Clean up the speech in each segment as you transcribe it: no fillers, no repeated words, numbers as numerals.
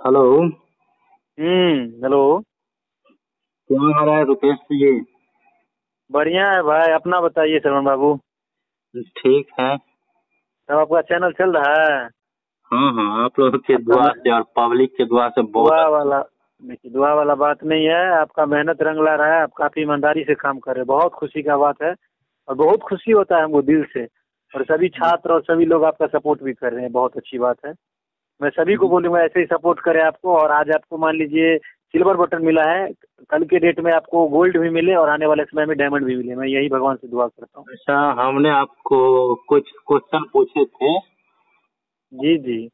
Hello. Hello. क्या हो रहा है रुपेश जी? बढ़िया है भाई, अपना बताइए श्रवण बाबू। ठीक है। तब आपका चैनल चल रहा है? हाँ हाँ, आप लोगों के आपका दुआ से और पब्लिक के दुआ से बहुत दुआ अच्छा। वाला देखिए, दुआ वाला बात नहीं है। आपका मेहनत रंग ला रहा है, आप काफी ईमानदारी से काम कर रहे हैं, बहुत खुशी का बात है। और बहुत खुशी होता है हमको दिल से। और सभी छात्र और सभी लोग आपका सपोर्ट भी कर रहे हैं, बहुत अच्छी बात है। मैं सभी को बोलूंगा ऐसे ही सपोर्ट करें आपको। और आज आपको मान लीजिए सिल्वर बटन मिला है, कल के डेट में आपको गोल्ड भी मिले और आने वाले समय में डायमंड भी मिले। मैं यही भगवान से दुआ करता हूँ। अच्छा, हमने आपको कुछ क्वेश्चन पूछे थे। जी जी।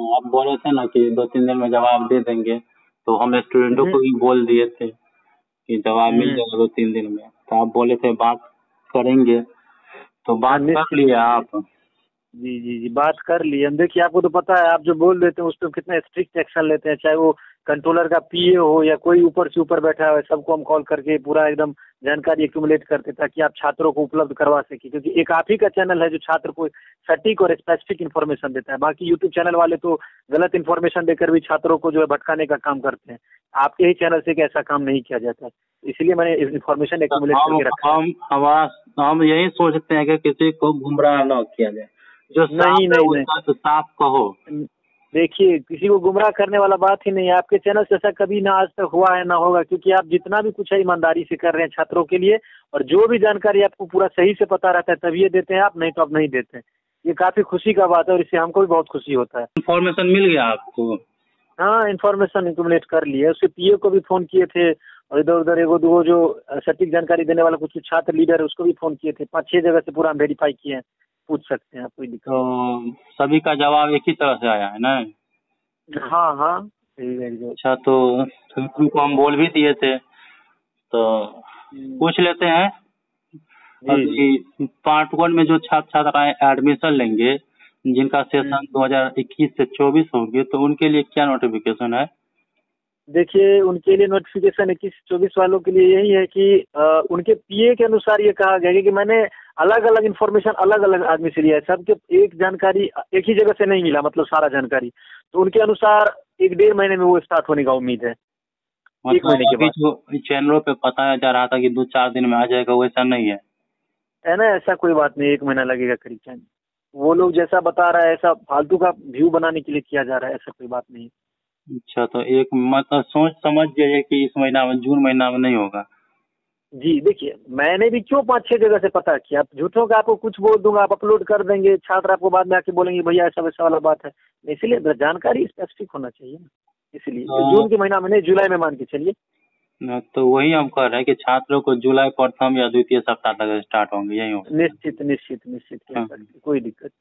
आप बोले थे ना कि 2-3 दिन में जवाब दे देंगे, तो हम स्टूडेंटों हम्म को भी बोल दिए थे कि जवाब मिल हम्म। जाएगा 2-3 दिन में। तो आप बोले थे बात करेंगे, तो हाँ, बात कर निश्चित लिए निश्चित। आप? जी जी जी, बात कर ली हम। देखिए, आपको तो पता है, आप जो बोल देते हैं उस पर कितना स्ट्रिक्ट एक्शन लेते हैं, चाहे वो कंट्रोलर का पीए हो या कोई ऊपर से ऊपर बैठा हो, सबको हम कॉल करके पूरा एकदम जानकारी एक्यूमुलेट करते हैं ताकि आप छात्रों को उपलब्ध करवा सके। क्योंकि एक आप ही का चैनल है जो छात्र को सटीक और स्पेसिफिक इन्फॉर्मेशन देता है। बाकी यूट्यूब चैनल वाले तो गलत इन्फॉर्मेशन देकर भी छात्रों को जो है भटकाने का काम करते हैं। आपके ही चैनल से एक ऐसा काम नहीं किया जाता है, इसलिए मैंने इन्फॉर्मेशन तो एक्यूमुलेट करके रखा है। हम यही सोचते हैं कि किसी को गुमराह न किया जाए। जो साफ नहीं है नहीं नहीं। उसका तो साफ कहो। देखिए, किसी को गुमराह करने वाला बात ही नहीं है। आपके चैनल से ऐसा कभी ना आज तक हुआ है ना होगा, क्योंकि आप जितना भी कुछ है ईमानदारी से कर रहे हैं छात्रों के लिए। और जो भी जानकारी आपको पूरा सही से पता रहता है तभी ये देते हैं आप, नहीं तो आप नहीं देते हैं। ये काफी खुशी का बात है और इससे हमको भी बहुत खुशी होता है। इन्फॉर्मेशन मिल गया आपको? हाँ, इन्फॉर्मेशन एक्यूमुलेट कर ली है। उसके पीए को भी फोन किए थे और इधर उधर एगो दो जो सटीक जानकारी देने वाला कुछ छात्र लीडर है उसको भी फोन किए थे। 5-6 जगह से पूरा हम वेरीफाई किए हैं। पूछ सकते हैं आप, कोई दिक्कत तो सभी का जवाब एक ही तरह से आया है ना? नहीं। हाँ हाँ, वेरी गुड। अच्छा, तो शुक्रू को हम बोल भी दिए थे, तो पूछ लेते हैं। जी जी। अभी पार्ट 1 में जो छात्र छात्राएं एडमिशन लेंगे, जिनका हम्म। सेशन 2021 से 24 होंगे, तो उनके लिए क्या नोटिफिकेशन है? देखिए, उनके लिए नोटिफिकेशन 21-24 वालों के लिए यही है कि उनके पीए के अनुसार ये कहा गया है कि मैंने अलग अलग इन्फॉर्मेशन अलग अलग आदमी से लिया है। सबके एक जानकारी एक ही जगह से नहीं मिला, मतलब सारा जानकारी। तो उनके अनुसार 1-1.5 महीने में वो स्टार्ट होने का उम्मीद है। 1 महीने मतलब के अभी बाद। जो चैनलों पे बताया जा रहा था कि 2-4 दिन में आ जाएगा, वैसा नहीं है? है ना, ऐसा कोई बात नहीं, 1 महीना लगेगा करीब टाइम। वो लोग जैसा बता रहा है ऐसा फालतू का व्यू बनाने के लिए किया जा रहा है, ऐसा कोई बात नहीं। अच्छा, तो एक मतलब सोच समझ जाइए कि इस महीना में, जून महीना में नहीं होगा। जी, देखिए, मैंने भी क्यों 5-6 जगह से पता किया। आप झूठों का आपको कुछ बोल दूंगा, आप अपलोड कर देंगे, छात्र आपको बाद में आके बोलेंगे भैया ऐसा वैसा वाला बात है। इसलिए जानकारी स्पेसिफिक होना चाहिए ना। इसलिए तो जून के महीना में नहीं, जुलाई में मान के चलिए। तो वही हम कह रहे हैं कि छात्रों को जुलाई प्रथम या द्वितीय सप्ताह तक स्टार्ट होंगे, यही होगा। निश्चित निश्चित निश्चित कह हाँ। सकते, कोई दिक्कत।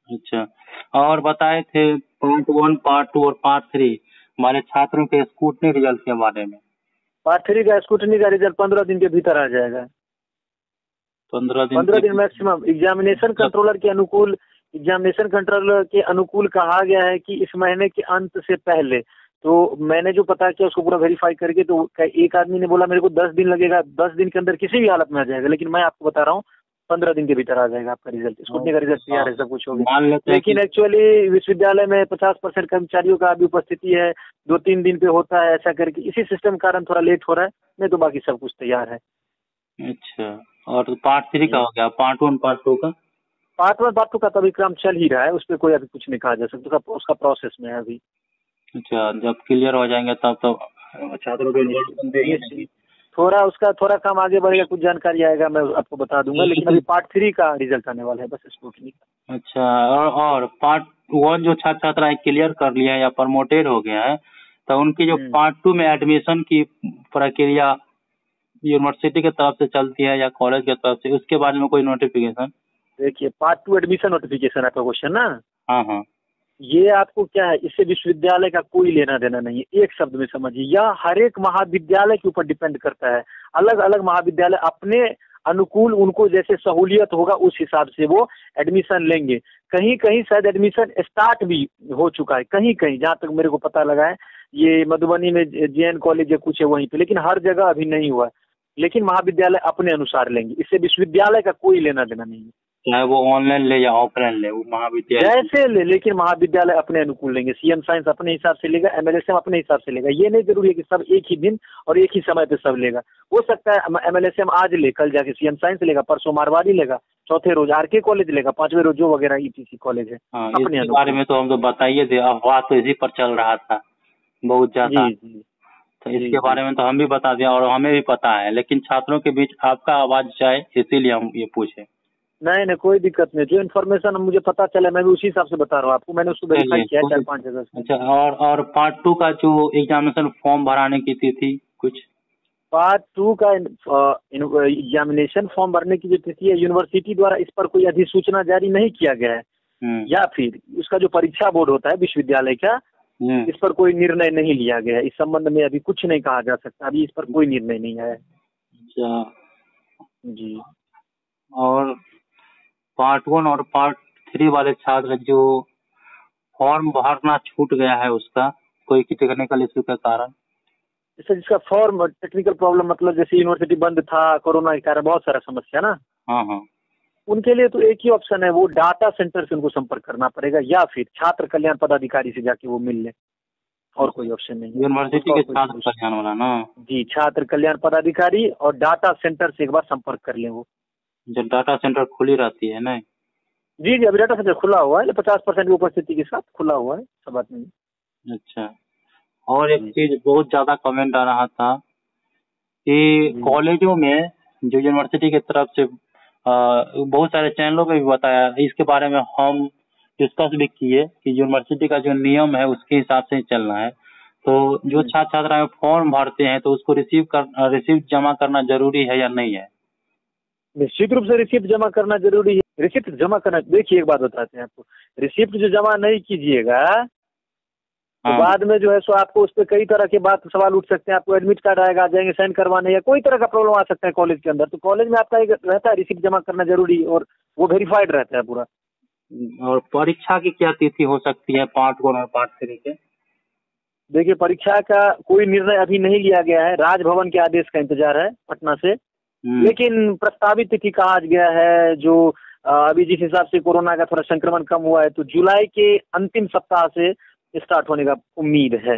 अच्छा, और बताए थे पार्ट 1, पार्ट 2 और पार्ट 3 हमारे छात्रों के स्कूटनी रिजल्ट के बारे में। पार्ट 3 का स्कूटनी का रिजल्ट 15 दिन के भीतर आ जाएगा। 15 दिन 15 के दिन मैक्सिमम। एग्जामिनेशन कंट्रोलर के अनुकूल, एग्जामिनेशन कंट्रोलर के अनुकूल कहा गया है कि इस महीने के अंत से पहले। तो मैंने जो पता किया उसको पूरा वेरीफाई करके, तो एक आदमी ने बोला मेरे को 10 दिन लगेगा, 10 दिन के अंदर किसी भी हालत में आ जाएगा। लेकिन मैं आपको बता रहा हूँ 15 दिन के भीतर आ जाएगा आपका रिजल्ट। स्कूटनी का रिजल्ट तैयार है, सब कुछ हो गया। मान लेते हैं लेकिन कि एक्चुअली विश्वविद्यालय में 50% कर्मचारियों का अभी उपस्थिति है, 2-3 दिन पे होता है, ऐसा करके इसी सिस्टम के कारण थोड़ा लेट हो रहा है। नहीं तो बाकी सब कुछ तैयार है। अच्छा, और पार्ट 3 का हो गया, पार्ट 1 पार्ट 2 का? पार्ट 1 पार्ट 2 का तो अभी काम चल ही रहा है, उस पर कोई अभी कुछ नहीं कहा जा सकता, उसका प्रोसेस में है अभी। अच्छा, जब क्लियर हो जाएंगे तब तो छात्रों को निश्चित एनरोलमेंट देंगे नहीं? निश्चित। थोड़ा काम आगे बढ़ेगा, कुछ जानकारी आएगा मैं आपको बता दूंगा। लेकिन अभी पार्ट 3 का रिजल्ट आने वाला है बस, स्कूटनी का। अच्छा, और पार्ट 1 जो छात्र छात्राएं क्लियर कर लिए हैं या प्रमोटेड हो गए हैं, तो उनकी जो हम्म। पार्ट 2 में एडमिशन की प्रक्रिया यूनिवर्सिटी की तरफ से चलती है या कॉलेज की तरफ से, उसके बारे में कोई नोटिफिकेशन? देखिए, पार्ट 2 एडमिशन नोटिफिकेशन आपका क्वेश्चन ना, हाँ हाँ। ये आपको क्या है, इससे विश्वविद्यालय का कोई लेना देना नहीं है। एक शब्द में समझिए, यह हर एक महाविद्यालय के ऊपर डिपेंड करता है। अलग अलग महाविद्यालय अपने अनुकूल, उनको जैसे सहूलियत होगा उस हिसाब से वो एडमिशन लेंगे। कहीं कहीं शायद एडमिशन स्टार्ट भी हो चुका है, कहीं कहीं जहाँ तक मेरे को पता लगा है। ये मधुबनी में जेएन कॉलेज या कुछ है वहीं पे, लेकिन हर जगह अभी नहीं हुआ है। लेकिन महाविद्यालय अपने अनुसार लेंगे, इससे विश्वविद्यालय का कोई लेना देना नहीं है। चाहे वो ऑनलाइन ले या ऑफलाइन ले, वो महाविद्यालय जैसे ले, लेकिन महाविद्यालय अपने अनुकूल लेंगे। सीएम साइंस अपने हिसाब से लेगा, एमएलएसएम अपने हिसाब से लेगा। ये नहीं जरूरी है कि सब एक ही दिन और एक ही समय पे सब लेगा। हो सकता है एमएलएसएम आज ले, कल जाके सीएम साइंस लेगा, परसों मारवाड़ी लेगा, चौथे रोज आरके कॉलेज लेगा, पांचवें रोज जो वगैरह ईटीसी कॉलेज है। हाँ, अपने इसके बारे में तो हम तो बताइए थे, अफवाह तो इसी पर चल रहा था बहुत ज्यादा। जी तो इसके बारे में तो हम भी बता दें, और हमें भी पता है, लेकिन छात्रों के बीच आपका आवाज जाए इसीलिए हम ये पूछे। नहीं, कोई दिक्कत नहीं। जो इन्फॉर्मेशन मुझे पता चला मैं भी उसी हिसाब से बता रहा हूँ आपको। मैंने उसको वेरीफाई किया है 4-5 जगह से। अच्छा, और पार्ट 2 का जो एग्जामिनेशन फॉर्म भराने की तिथि कुछ? पार्ट 2 का एग्जामिनेशन फॉर्म भरने की जो तिथि है, यूनिवर्सिटी द्वारा इस पर कोई अधिसूचना जारी नहीं किया गया है, या फिर उसका जो परीक्षा बोर्ड होता है विश्वविद्यालय का, इस पर कोई निर्णय नहीं लिया गया है। इस संबंध में अभी कुछ नहीं कहा जा सकता, अभी इस पर कोई निर्णय नहीं है। अच्छा जी। और पार्ट 1 और पार्ट 3 वाले छात्र जो फॉर्म भरना छूट गया है, उसका कोई टेक्निकल इश्यू के कारण? जैसे जिसका फॉर्म टेक्निकल प्रॉब्लम, मतलब जैसे यूनिवर्सिटी बंद था कोरोना के कारण, बहुत सारा समस्या ना। हाँ, उनके लिए तो एक ही ऑप्शन है, वो डाटा सेंटर से उनको संपर्क करना पड़ेगा, या फिर छात्र कल्याण पदाधिकारी से जाके वो मिल ले। और कोई ऑप्शन नहीं है यूनिवर्सिटी के छात्र कल्याण वाला ना? जी, छात्र कल्याण पदाधिकारी और डाटा सेंटर से एक बार संपर्क कर लें। वो जो डाटा सेंटर खुली रहती है ना? जी, अभी डाटा सेंटर खुला हुआ है, 50% की उपस्थिति के साथ खुला हुआ है, सब बात नहीं। अच्छा, और एक चीज बहुत ज्यादा कमेंट आ रहा था कि कॉलेजों में जो यूनिवर्सिटी की तरफ से बहुत सारे चैनलों पे भी बताया, इसके बारे में हम डिस्कस भी किए कि यूनिवर्सिटी का जो नियम है उसके हिसाब से ही चलना है। तो जो छात्र छात्राएं फॉर्म भरते हैं तो उसको रिसिप्ट जमा करना जरूरी है या नहीं है? निश्चित रूप से रिसिप्ट जमा करना जरूरी है। रिसिप्ट जमा करना, देखिए एक बात बताते हैं आपको, रिसिप्ट जो जमा नहीं कीजिएगा तो बाद में जो है सो आपको उस पर कई तरह के बात सवाल उठ सकते हैं। आपको एडमिट कार्ड आएगा, जाएंगे साइन करवाने, या कोई तरह का प्रॉब्लम आ सकता है कॉलेज के अंदर। तो कॉलेज में आपका एक रहता है रिसिप्ट जमा करना जरूरी, और वो वेरीफाइड रहता है पूरा। और परीक्षा की क्या तिथि हो सकती है पार्ट 1 और पार्ट 3 के? देखिए, परीक्षा का कोई निर्णय अभी नहीं लिया गया है, राजभवन के आदेश का इंतजार है पटना से। लेकिन प्रस्तावित तिथि कहा गया है, जो अभी जिस हिसाब से कोरोना का थोड़ा संक्रमण कम हुआ है, तो जुलाई के अंतिम सप्ताह से स्टार्ट होने का उम्मीद है।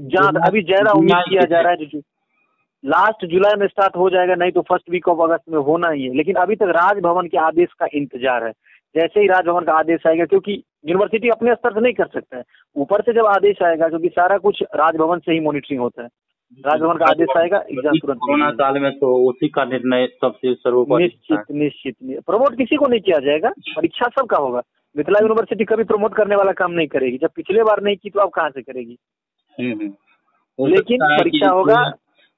जहाँ अभी ज्यादा उम्मीद किया जा रहा है जो लास्ट जुलाई में स्टार्ट हो जाएगा, नहीं तो फर्स्ट वीक ऑफ अगस्त में होना ही है। लेकिन अभी तक राजभवन के आदेश का इंतजार है। जैसे ही राजभवन का आदेश आएगा, क्योंकि यूनिवर्सिटी अपने स्तर से नहीं कर सकता है, ऊपर से जब आदेश आएगा, क्योंकि सारा कुछ राजभवन से ही मॉनिटरिंग होता है, राजभवन का आदेश आएगा, एग्जाम तुरंत। कोरोना काल में तो उसी का निर्णय सबसे सर्वोपरि। निश्चित प्रमोट किसी को नहीं किया जाएगा, परीक्षा सबका होगा। मिथिला यूनिवर्सिटी कभी प्रमोट करने वाला काम नहीं करेगी। जब पिछले बार नहीं की तो अब कहाँ से करेगी? लेकिन परीक्षा होगा।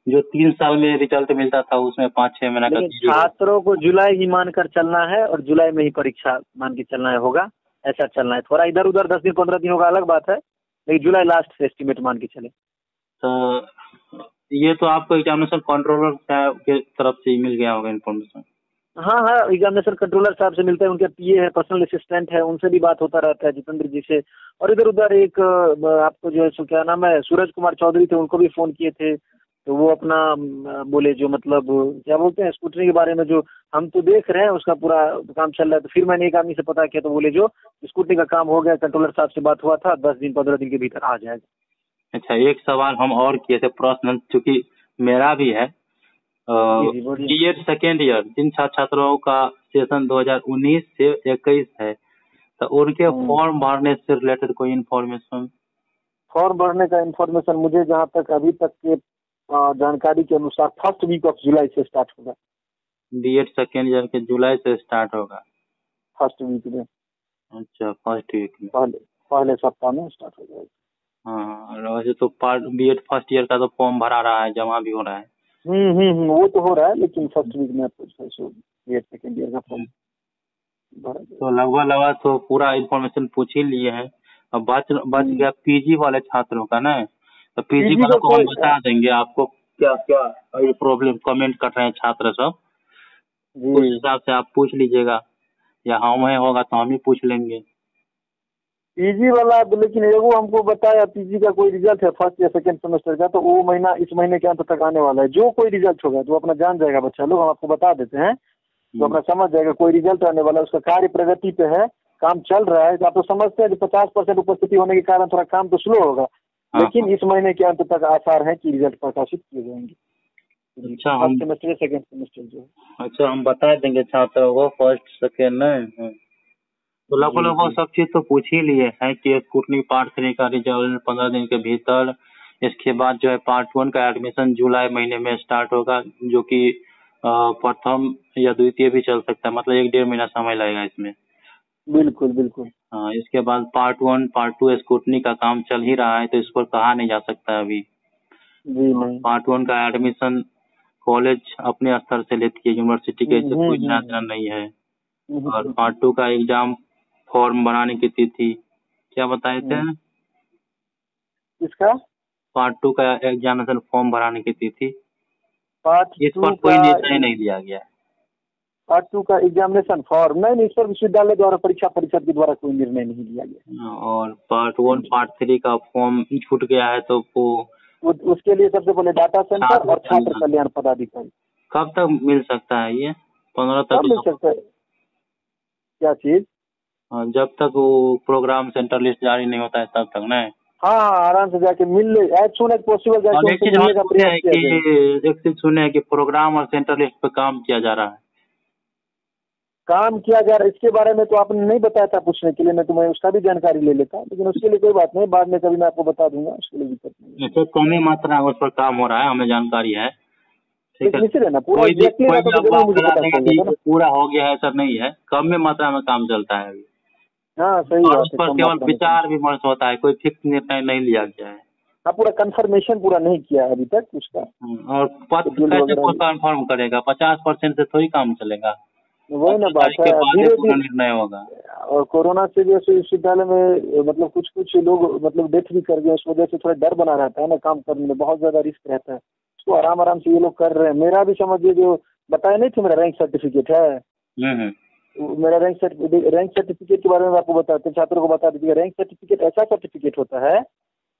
जो 3 साल में रिजल्ट मिलता था उसमें 5-6 महीना का। छात्रों को जुलाई ही मानकर चलना है, और जुलाई में ही परीक्षा मान के चलना है, होगा ऐसा चलना है। थोड़ा इधर उधर 10 दिन 15 दिन होगा, अलग बात है, लेकिन जुलाई लास्ट से एस्टिमेट मान के चले। तो ये तो आपको एग्जामिनेशन कंट्रोलर के तरफ से मिल गया होगा इन्फॉर्मेशन? हाँ, एग्जामिनेशन कंट्रोलर साहब से मिलता है, उनके पीए है, पर्सनल असिस्टेंट है, उनसे भी बात होता रहता है, जितेंद्र जी से। और इधर उधर एक आपको जो है क्या नाम है, सूरज कुमार चौधरी थे, उनको भी फोन किए थे। तो वो अपना बोले, जो मतलब क्या बोलते हैं, स्कूटरी के बारे में जो हम तो देख रहे हैं उसका पूरा काम चल रहा है। तो फिर मैंने एक आदमी से पता किया, तो बोले जो स्कूटरी का काम हो गया, कंट्रोलर साहब से बात हुआ था, 10 दिन 15 दिन के भीतर आ जाएगा। अच्छा, एक सवाल हम और किए थे पर्सनल, चूंकि मेरा भी है। बीएड सेकेंड ईयर जिन छात्र छात्राओं का सेशन 2019 से 21 है, तो उनके फॉर्म भरने से रिलेटेड कोई इन्फॉर्मेशन? फॉर्म भरने का इन्फॉर्मेशन मुझे जहाँ तक अभी तक के जानकारी के अनुसार फर्स्ट वीक ऑफ जुलाई से स्टार्ट होगा। बीएड सेकेंड ईयर के जुलाई से स्टार्ट होगा, फर्स्ट वीक में। अच्छा, फर्स्ट वीक में, पहले सप्ताह में स्टार्ट हो जाएगा। हाँ, वैसे तो बीएड फर्स्ट ईयर का तो फॉर्म भरा रहा है, जमा भी हो रहा है। वो तो हो रहा है, लेकिन फर्स्ट वीक में आपको बीएड सेकेंड ईयर का फॉर्म तो लगभग तो पूरा इन्फॉर्मेशन पूछ ही लिए हैं। अब बच गया पीजी वाले छात्रों का ना। तो पीजी वालों को हम बता देंगे आपको क्या क्या प्रॉब्लम कमेंट कर रहे हैं छात्र सब, उस हिसाब से आप पूछ लीजिएगा, या हमें होगा तो हम ही पूछ लेंगे पीजी वाला। लेकिन एगो हमको बताया, पीजी का कोई रिजल्ट है फर्स्ट या सेकंड सेमेस्टर का, तो वो इस महीने के अंत तक आने वाला है। जो कोई रिजल्ट होगा तो अपना जान जाएगा बच्चा लोग, हम आपको बता देते हैं। तो अपना समझ जाएगा कोई रिजल्ट आने वाला है, उसका कार्य प्रगति पे है, काम चल रहा है। तो आप तो समझते हैं कि 50% उपस्थिति होने के कारण थोड़ा काम तो स्लो होगा, लेकिन इस महीने के अंत तक आसार है कि रिजल्ट प्रकाशित किए जाएंगे। अच्छा फर्स्ट सेमेस्टर सेकंड सेमेस्टर जो है। अच्छा हम बता देंगे छात्रों को फर्स्ट सेकेंड में। तो लगभग सब चीज तो पूछ ही लिए हैं कि स्कूटनी पार्ट 3 का रिजल्ट 15 दिन के भीतर, इसके बाद जो है पार्ट 1 का एडमिशन जुलाई महीने में स्टार्ट होगा, जो कि प्रथम या द्वितीय भी चल सकता है, मतलब 1-1.5 महीना समय लगेगा इसमें। बिल्कुल बिल्कुल। हाँ, इसके बाद पार्ट 1 पार्ट 2 स्कूटनी का काम चल ही रहा है, तो इस पर कहा नहीं जा सकता है अभी। जी नहीं। पार्ट 1 का एडमिशन कॉलेज अपने स्तर से लेती है, यूनिवर्सिटी के इससे कोई लेना देना नहीं है। और पार्ट 2 का एग्जाम फॉर्म बनाने की तिथि क्या बताए थे? इसका पार्ट 2 का एग्जामिनेशन फॉर्म भराने की तिथि पार्ट इस 2 पर कोई का निर्णय नहीं लिया गया है। पार्ट 2 का एग्जामिनेशन फॉर्म नहीं, इस पर विश्वविद्यालय द्वारा परीक्षा परिषद के द्वारा कोई निर्णय नहीं लिया गया। और पार्ट 1 पार्ट 3 का फॉर्म छूट गया है, तो वो उसके लिए सबसे पहले डाटा सेंटर और छात्र कल्याण पदाधिकारी। कब तक मिल सकता है ये? 15 तक मिल सकता है क्या चीज? जब तक वो प्रोग्राम सेंटर लिस्ट जारी नहीं होता है तब तक ना? हाँ आराम से जाके मिल ले, एज सुन एज पॉसिबल जाके उनसे मिलने का प्रयास किया जाए। एक चीज सुने हैं कि प्रोग्राम और सेंटर लिस्ट पे काम किया जा रहा है। काम किया जा रहा है, इसके बारे में तो आपने नहीं बताया था पूछने के लिए, मैं तुम्हें उसका भी जानकारी ले लेता, लेकिन उसके लिए कोई बात नहीं, बाद में कभी मैं आपको बता दूंगा, उसके लिए दिक्कत नहीं। अच्छा, कम ही मात्रा में उस पर काम हो रहा है, हमें जानकारी है। ठीक है, पूरा पूरा हो गया है सर नहीं है, कम में मात्रा में काम चलता है अभी। हाँ सही और बात उस पर केवल विचार विमर्श होता है, कोई फिक्स निर्णय नहीं लिया गया है। हाँ पूरा कंफर्मेशन पूरा नहीं किया है अभी तक उसका। और पद कैसे कोई कंफर्म करेगा? 50% से थोड़ी काम चलेगा, वही ना बात है, धीरे धीरे निर्णय होगा। और कोरोना से जैसे विश्वविद्यालय में मतलब कुछ लोग मतलब डेथ भी कर गए, उस वजह से थोड़ा डर बना रहता है ना, काम करने में बहुत ज्यादा रिस्क रहता है, उसको आराम आराम से ये लोग कर रहे हैं। मेरा भी समझिए जो बताया नहीं थे, मेरा रैंक सर्टिफिकेट है, मेरा रैंक सर्टिफिकेट के बारे में आपको बताते छात्रों को बता दीजिए। रैंक सर्टिफिकेट ऐसा सर्टिफिकेट होता है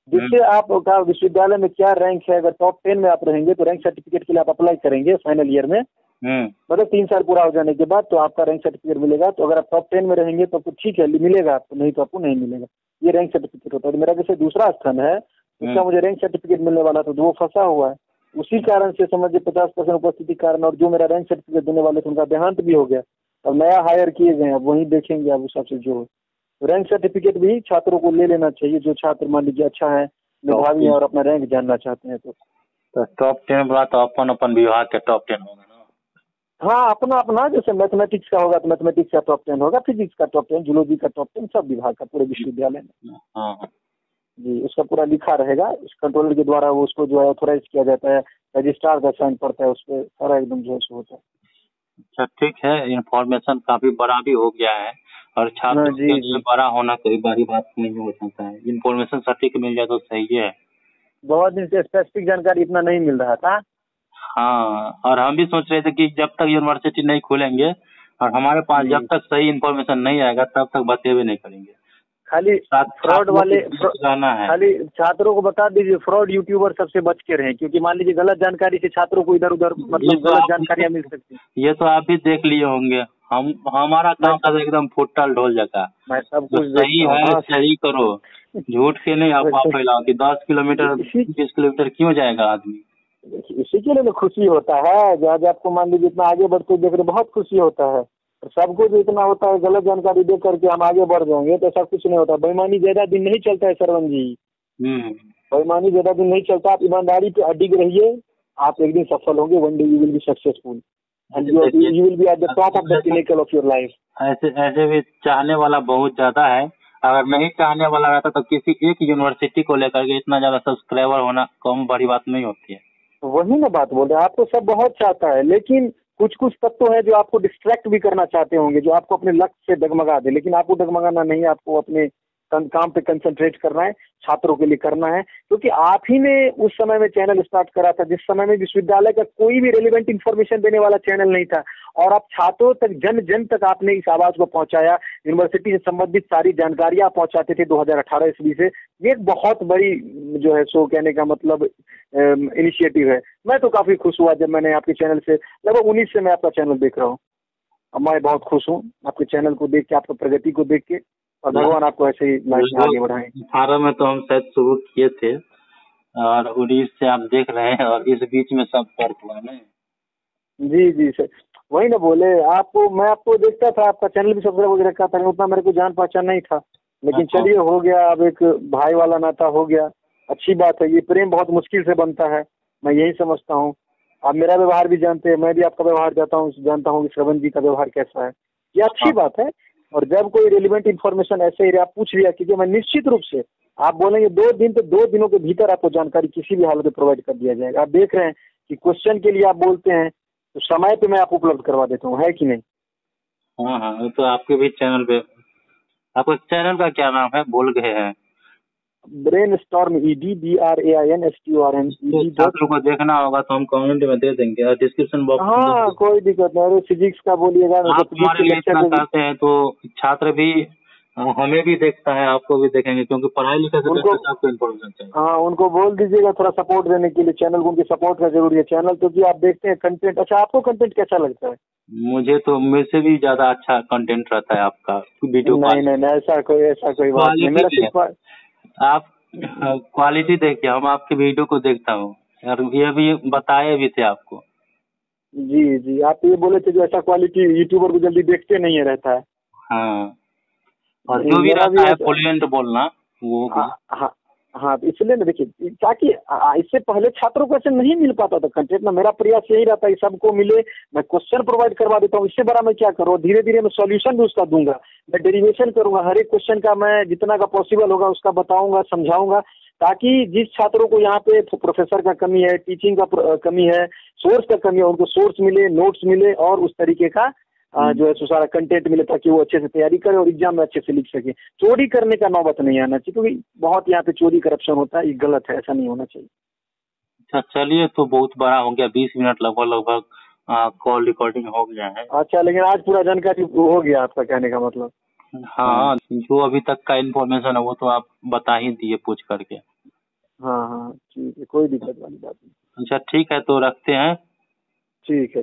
जिससे आपका विश्वविद्यालय में क्या रैंक है, अगर टॉप 10 में आप रहेंगे तो रैंक सर्टिफिकेट के लिए आप अप्लाई करेंगे फाइनल ईयर में, मतलब 3 साल पूरा हो जाने के बाद तो आपका रैंक सर्टिफिकेट मिलेगा। तो अगर आप टॉप 10 में रहेंगे तो आपको ठीक है मिलेगा, आपको नहीं तो आपको नहीं मिलेगा। ये रैंक सर्टिफिकेट होता है। मेरा जैसे दूसरा स्थान है उसका मुझे रैंक सर्टिफिकेट मिलने वाला था, तो वो फंसा हुआ है, उसी कारण से समझिए 50% उपस्थिति कारण, और जो मेरा रैंक सर्टिफिकेट देने वाले थे उनका देहांत भी हो गया, अब नया हायर किए गए, अब वहीं देखेंगे अब उस हिसाब से। जो रैंक सर्टिफिकेट भी छात्रों को ले लेना चाहिए, जो छात्र मान लीजिए अच्छा है, मेधावी है और अपना रैंक जानना चाहते हैं। तो टॉप 10 बड़ा तो अपन विभाग के टॉप 10 होगा ना? हाँ अपना अपना, जैसे मैथमेटिक्स का होगा तो मैथमेटिक्स का टॉप 10 होगा, फिजिक्स का टॉप 10, जूलॉजी का टॉप 10, सब विभाग का पूरे विश्वविद्यालय में। हाँ जी, उसका पूरा लिखा रहेगा, इस कंट्रोलर के द्वारा वो उसको जो है ऑथोराइज किया जाता है, रजिस्ट्रार का साइन पड़ता है उस पर, सारा एकदम जो है होता है। अच्छा ठीक है, इन्फॉर्मेशन काफी बड़ा भी हो गया है, और छात्रों के लिए बड़ा होना कोई बड़ी बात नहीं हो सकता है। इन्फॉर्मेशन सटीक मिल जाए तो सही है। बहुत दिन से स्पेसिफिक जानकारी इतना नहीं मिल रहा था। हाँ, और हम भी सोच रहे थे कि जब तक यूनिवर्सिटी नहीं खुलेंगे और हमारे पास जब तक सही इन्फॉर्मेशन नहीं आएगा तब तक बतेबे नहीं करेंगे। खाली फ्रॉड वाले खाली छात्रों को बता दीजिए, फ्रॉड यूट्यूबर सबसे बच के रहें, क्योंकि मान लीजिए गलत जानकारी से छात्रों को इधर उधर मतलब गलत जानकारियां मिल सकती है। ये तो आप भी देख लिए होंगे, हमारा काम था एकदम फुटल ढोल जगह, मैं सब कुछ सही है सही करो, झूठ के नहीं आप फैलाओ कि 10 किलोमीटर 20 किलोमीटर क्यों जाएगा आदमी। इसी के लिए तो खुशी होता है, जब आपको मान लीजिए इतना आगे बढ़ते देख रहे, बहुत खुशी होता है। सबको जो इतना होता है गलत जानकारी दे करके हम आगे बढ़ जाएंगे तो सब कुछ नहीं होता। बेईमानी ज्यादा दिन नहीं चलता है श्रवण जी, बेईमानी ज्यादा दिन नहीं चलता। आप ईमानदारी पे अडिग रहिए, आप एक दिन सफल होंगे, one day you will be successful and you will be at the top of the pinnacle of your life. ऐसे भी चाहने वाला बहुत ज्यादा है, अगर नहीं चाहने वाला रहता तो किसी एक यूनिवर्सिटी को लेकर के इतना ज्यादा सब्सक्राइबर होना कम बड़ी बात नहीं होती है। वही ना बात बोल रहे हैं, आपको सब बहुत चाहता है, लेकिन कुछ तत्व है जो आपको डिस्ट्रैक्ट भी करना चाहते होंगे, जो आपको अपने लक्ष्य से डगमगा दे। लेकिन आपको डगमगाना नहीं, आपको अपने काम पे कंसंट्रेट करना है, छात्रों के लिए करना है, क्योंकि आप ही ने उस समय में चैनल स्टार्ट करा था जिस समय में विश्वविद्यालय का कोई भी रेलिवेंट इन्फॉर्मेशन देने वाला चैनल नहीं था, और आप छात्रों तक जन जन तक आपने इस आवाज को पहुंचाया, यूनिवर्सिटी से संबंधित सारी जानकारियां पहुंचाते थे 2018 ईस्वी से। ये एक बहुत बड़ी जो है सो कहने का मतलब इनिशिएटिव है। मैं तो काफी खुश हुआ जब मैंने आपके चैनल से, लगभग 19 से मैं आपका चैनल देख रहा हूँ। अब मैं बहुत खुश हूँ आपके चैनल को देख के, आपकी प्रगति को देख के, और भगवान आपको ऐसे ही लाइफ में आगे बढ़ाए। 18 में तो हम शायद शुरू किए थे और 19 से आप देख रहे हैं और इस बीच में सब फर्क हुआ नहीं। जी जी सर, वही ना बोले आपको, मैं आपको देखता था, आपका चैनल भी सब्सक्राइब वगैरह रखा था, उतना मेरे को जान पहचान नहीं था, लेकिन चलिए हो गया, अब एक भाई वाला नाता हो गया, अच्छी बात है। ये प्रेम बहुत मुश्किल से बनता है, मैं यही समझता हूँ। आप मेरा व्यवहार भी जानते हैं, मैं भी आपका व्यवहार जानता हूँ कि श्रवण जी का व्यवहार कैसा है, ये अच्छी बात है। और जब कोई रेलिवेंट इन्फॉर्मेशन ऐसे ही आप पूछ लिया कीजिए, मैं निश्चित रूप से, आप बोलेंगे 2 दिन तो 2 दिनों के भीतर आपको जानकारी किसी भी हालत में प्रोवाइड कर दिया जाएगा। आप देख रहे हैं कि क्वेश्चन के लिए आप बोलते हैं तो समय पे मैं आपको उपलब्ध करवा देता हूँ, है कि नहीं? हाँ हाँ, वो तो आपके भी चैनल पे, आपका चैनल का क्या नाम है, भूल गए हैं? Brainstorm, EDBRAINSTORM। छात्रों को देखना होगा तो हम कमेंट में दे देंगे और डिस्क्रिप्शन बॉक्स में। हाँ कोई दिक्कत नहीं, अरे फिजिक्स का बोलिएगा, आप हमारे लिए इतना चाहते हैं तो छात्र भी हमें भी देखता है, आपको भी देखेंगे, क्योंकि पढ़ाई लिखाई से उनको आपको इन्फॉर्मेशन चाहिए। हाँ उनको बोल दीजिएगा थोड़ा सपोर्ट देने के लिए, चैनल को उनकी सपोर्ट का जरूरी है। चैनल क्योंकि आप देखते हैं कंटेंट, अच्छा आपको कंटेंट कैसा लगता है? मुझे तो मेरे से भी ज्यादा अच्छा कंटेंट रहता है आपका वीडियो। नहीं नहीं नहीं, ऐसा कोई बात नहीं, मेरा सिर्फ आप क्वालिटी देखिए, हम आपके वीडियो को देखता हूँ और ये भी बताए भी थे आपको। जी जी, आप ये बोले थे जो ऐसा क्वालिटी यूट्यूबर को जल्दी देखते नहीं है रहता है। हाँ, और जो भी रहता है फ्लुएंट बोलना वो भी। हाँ हाँ, इसलिए ना देखिए, ताकि इससे पहले छात्रों को ऐसे नहीं मिल पाता था कंटेंट ना, मेरा प्रयास यही रहता है सबको मिले, मैं क्वेश्चन प्रोवाइड करवा देता हूँ, इससे बड़ा मैं क्या करूँ, धीरे धीरे मैं सॉल्यूशन भी उसका दूंगा, मैं डेरिवेशन करूंगा, हर एक क्वेश्चन का मैं जितना का पॉसिबल होगा उसका बताऊंगा, समझाऊंगा, ताकि जिस छात्रों को यहाँ पे प्रोफेसर का कमी है, टीचिंग का कमी है, सोर्स का कमी है, उनको सोर्स मिले, नोट्स मिले और उस तरीके का जो है सारा कंटेंट मिले, ताकि वो अच्छे से तैयारी करे और एग्जाम में अच्छे से लिख सके। चोरी करने का नौबत नहीं आना चाहिए, क्योंकि बहुत यहाँ पे चोरी करप्शन होता है, ये गलत है, ऐसा नहीं होना चाहिए। अच्छा चलिए, तो बहुत बड़ा हो गया, 20 मिनट लगभग कॉल रिकॉर्डिंग हो गया है। अच्छा, लेकिन आज पूरा जानकारी हो गया आपका कहने का मतलब? हाँ, जो अभी तक का इन्फॉर्मेशन है वो तो आप बता ही दिए पूछ करके। हाँ हाँ ठीक है, कोई दिक्कत वाली बात नहीं। अच्छा ठीक है, तो रखते हैं। ठीक है।